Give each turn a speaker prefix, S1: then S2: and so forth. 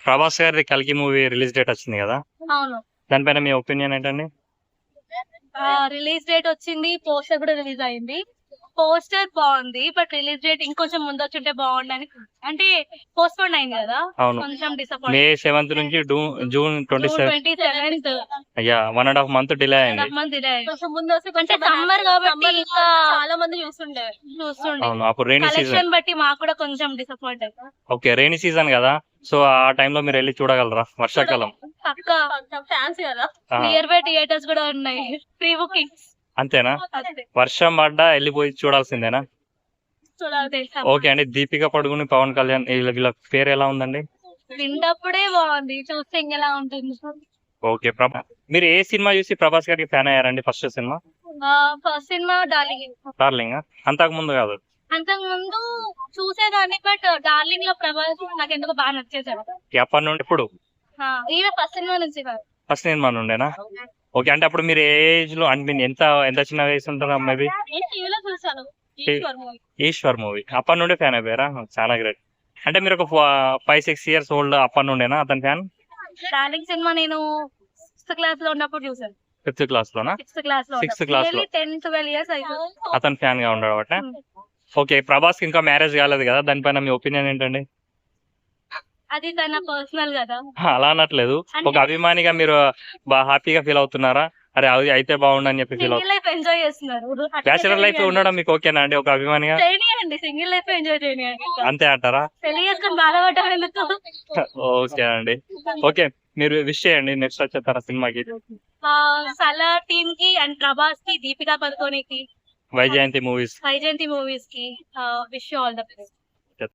S1: ప్రభాస్ గారి కల్కి movie release date వచ్చింది కదా,
S2: అవును.
S1: దానిపైన మీ ఒపీనియన్ ఏంటండి?
S2: రిలీజ్ డేట్ వచ్చింది, పోస్టర్ కూడా రిలీజ్ అయింది. పోస్టర్ బాగుంది, బట్ రిలీజ్ డేట్ ఇంకొంచెం ముందు వచ్చుంటే బాగుండని, అంటే పోస్ట్ పోన్ అయింది కదా,
S1: అవును.
S2: కొంచెం
S1: మే
S2: డిసప్పాయింట్.
S1: 7th నుంచి జూన్ 27.
S2: 27th
S1: అయ్యా 1.5 month డిలే అయింది.
S2: మంత్ ఇదే.
S3: కొంచెం ముందు వస్తే
S2: అంటే సమ్మర్ కాబట్టి ఇంకా
S3: చాలా మంది చూస్తుండే.
S2: చూస్తుండే
S1: అవును, అప్పుడు రెయినీ సీజన్.
S2: కలెక్షన్ బట్టి మాకు కూడా కొంచెం డిసప్పాయింట్ అవుతాం.
S1: ఓకే, రెయినీ సీజన్ కదా, సో ఆ టైంలో మీరు వెళ్ళి చూడగలరా? వర్షాకాలం
S2: పక్క
S3: ఫ్యాన్స్ కదా.
S1: ఆ,
S2: నియర్ బై థియేటర్స్ కూడా ఉన్నాయి, ప్రీ బుకింగ్స్.
S1: అంతేనా? వర్షం పడ్డా వెళ్ళిపోయి చూడాల్సిందేనా?
S2: చూడాలి.
S1: ఓకే అండి, దీపిక పడుకుని పవన్ కళ్యాణ్ వీళ్ళ పేరు ఎలా ఉందండి?
S2: వింటప్పుడే బాగుంది, చూస్తే ఇంకెలా ఉంటుంది.
S1: ఓకే, మీరు ఏ సినిమా చూసి ప్రభాస్ గారికి ఫ్యాన్ అయ్యారండి? First cinema
S2: first cinema darling.
S1: Darling, అంతకు ముందు కాదు?
S2: అంతకు ముందు చూసేదాన్ని, బట్ డార్లింగ్ లో ప్రభాస్ నాకు ఎందుకు బాగా నచ్చేసాడు.
S1: అప్పటి నుండి ఇప్పుడు
S2: ఈయన ఫస్ట్ సినిమా నుంచి కాదు.
S1: First cinema నుండేనా? ఓకే, అంటే అప్పుడు మీరు ఏ ఏజ్ లో, అంటే మీరు ఎంత చిన్న వయసు ఉంటారా? మేబీ
S3: నేను టీవీలో చూసాను ఈశ్వర్ మూవీ.
S1: ఈశ్వర్ మూవీ అప్పటి నుండి ఫ్యాన్ అయిపోయారా? చాలా గ్రేట్. అంటే మీరు ఒక 5-6 years ఓల్డ్ అప్పటి నుండేనా అతని ఫ్యాన్?
S2: డార్లింగ్ సినిమా నేను 6th క్లాస్ లో ఉన్నప్పుడు చూసాను.
S1: 5th class లోనా?
S2: 6th క్లాస్ లో
S1: 6th class లో
S2: 10-12 years అయిపోయింది.
S1: అతని ఫ్యాన్ గా ఉండబట్ట. ఓకే, ప్రభాస్ కి ఇంకా మ్యారేజ్ కాలేదు కదా, దానిపైన మీ ఒపీనియన్ ఏంటండి?
S2: అది తన పర్సనల్ కదా.
S1: అలా అనట్లేదు, ఒక అభిమానిగా మీరు బాగా హ్యాపీగా ఫీల్ అవుతున్నారా? అరే అది అయితే బాగుండని చెప్పి ఫీల్
S2: సింగిల్ లైఫ్ ఎంజాయ్ చేస్తున్నారు.
S1: బ్యాచులర్ లైఫ్ ఉండడం మీకు ఓకేనా అండి ఒక అభిమానిగా?
S2: చేయనియండి, సింగిల్ లైఫ్ ఎంజాయ్ చేయనియండి.
S1: అంతే అంటారా?
S2: పెళ్లి చేసుకుని బాధపడటం ఎందుకు?
S1: ఓకే అండి. ఓకే, మీరు విష్ చేయండి నెక్స్ట్ వచ్చేస్తారా సినిమాకి?
S2: సలార్ టీమ్ కి అండ్ ప్రభాస్ కి, దీపికా పదుకోనికి,
S1: వైజయంతి మూవీస్.
S2: వైజయంతి మూవీస్ కి విష్ ఆల్ ద బెస్ట్.